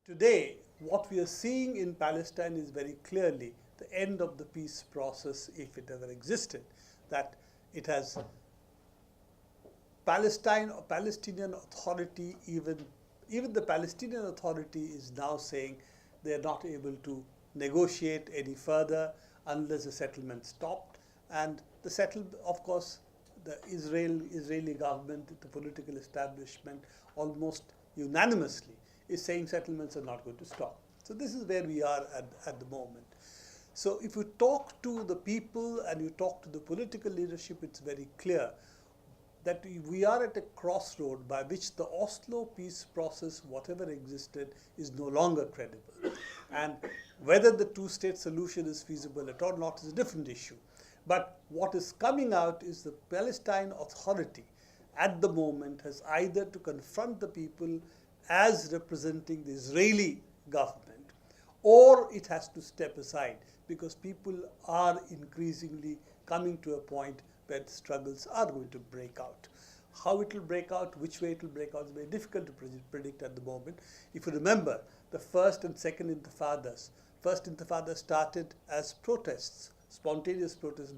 Today, what we are seeing in Palestine is very clearly the end of the peace process, if it ever existed, that it has Palestinian Authority, even the Palestinian Authority is now saying they are not able to negotiate any further unless the settlement stopped. And of course, the Israeli government, the political establishment, almost unanimously is saying settlements are not going to stop. So this is where we are at the moment. So if you talk to the people and you talk to the political leadership, it's very clear that we are at a crossroad by which the Oslo peace process, whatever existed, is no longer credible. And whether the two-state solution is feasible or not is a different issue. But what is coming out is the Palestine Authority at the moment has either to confront the people as representing the Israeli government, or it has to step aside, because people are increasingly coming to a point where struggles are going to break out. How it will break out, which way it will break out, is very difficult to predict at the moment. If you remember, the first and second intifadas. First intifada started as protests, spontaneous protests,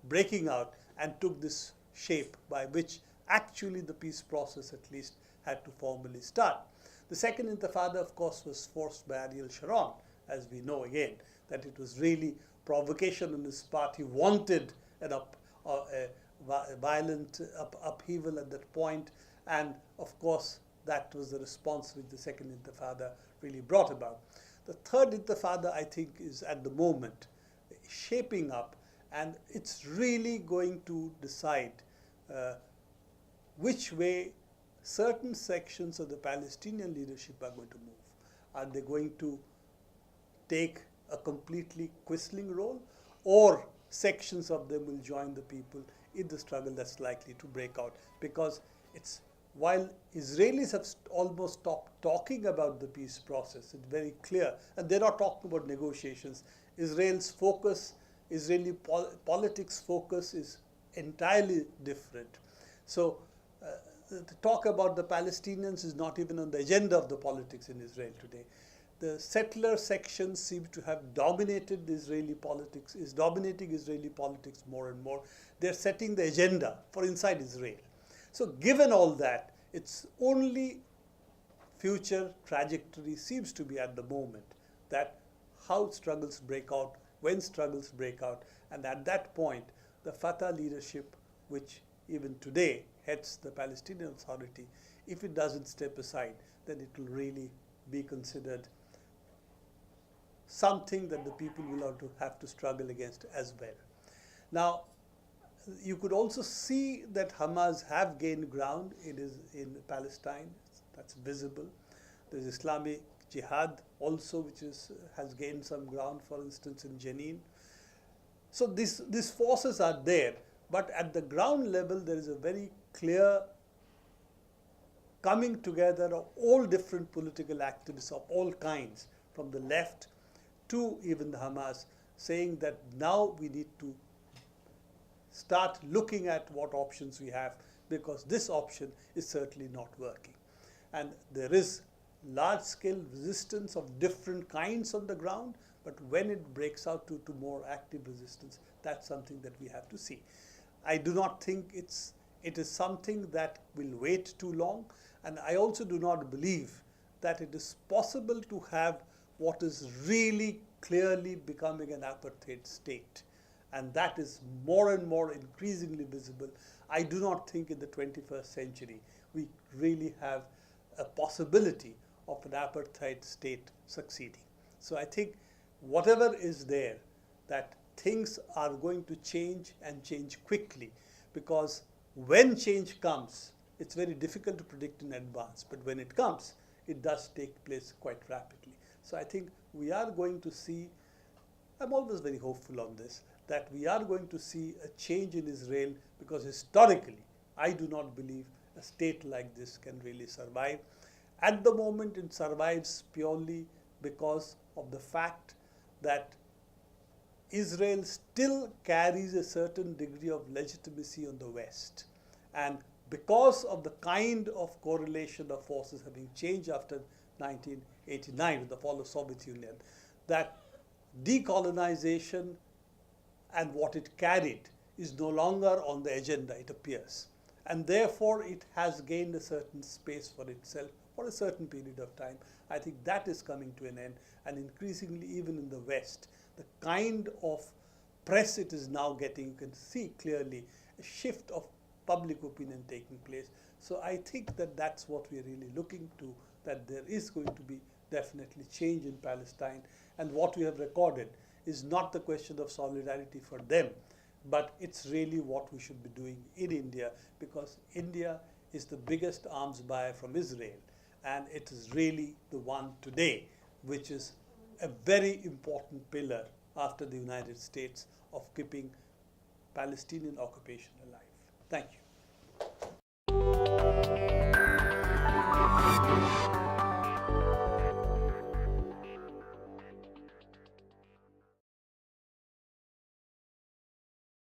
breaking out, and took this shape by which actually the peace process at least had to formally start. The second intifada, of course, was forced by Ariel Sharon, as we know again, that it was really provocation on his part. He wanted a violent upheaval at that point, and of course that was the response which the second intifada really brought about. The third intifada, I think, is at the moment shaping up, and it's really going to decide which way certain sections of the Palestinian leadership are going to move. Are they going to take a completely quisling role, or sections of them will join the people in the struggle that's likely to break out? Because while Israelis have almost stopped talking about the peace process, it's very clear, and they're not talking about negotiations. Israeli politics focus is entirely different. So the talk about the Palestinians is not even on the agenda of the politics in Israel today. The settler section seems to have dominated the Israeli politics, is dominating Israeli politics more and more. They're setting the agenda for inside Israel. So given all that, its only future trajectory seems to be at the moment that how struggles break out, when struggles break out, and at that point, the Fatah leadership, which even today heads the Palestinian Authority, if it doesn't step aside, then it will really be considered something that the people will have to struggle against as well. Now, you could also see that Hamas have gained ground in Palestine. That's visible. There's Islamic Jihad also, which has gained some ground, for instance, in Jenin. So these forces are there, but at the ground level, there is a very clear coming together of all different political activists of all kinds, from the left to even the Hamas, saying that now we need to start looking at what options we have, because this option is certainly not working. And there is large-scale resistance of different kinds on the ground, but when it breaks out to more active resistance, that's something that we have to see. I do not think it is something that will wait too long, and I also do not believe that it is possible to have what is really clearly becoming an apartheid state, and that is more and more increasingly visible. I do not think in the 21st century we really have a possibility of an apartheid state succeeding. So I think whatever is there, that things are going to change and change quickly, because when change comes, it's very difficult to predict in advance, but when it comes, it does take place quite rapidly. So I think we are going to see, I'm always very hopeful on this, that we are going to see a change in Israel, because historically, I do not believe a state like this can really survive. At the moment, it survives purely because of the fact that Israel still carries a certain degree of legitimacy on the West. And because of the kind of correlation of forces having changed after 1989 with the fall of Soviet Union, that decolonization and what it carried is no longer on the agenda, it appears. And therefore, it has gained a certain space for itself for a certain period of time. I think that is coming to an end, and increasingly, even in the West, the kind of press it is now getting, you can see clearly a shift of public opinion taking place. So I think that that's what we're really looking to, that there is going to be definitely change in Palestine, and what we have recorded is not the question of solidarity for them, but it's really what we should be doing in India, because India is the biggest arms buyer from Israel, and it is really the one today which is a very important pillar after the United States of keeping Palestinian occupation alive. Thank you.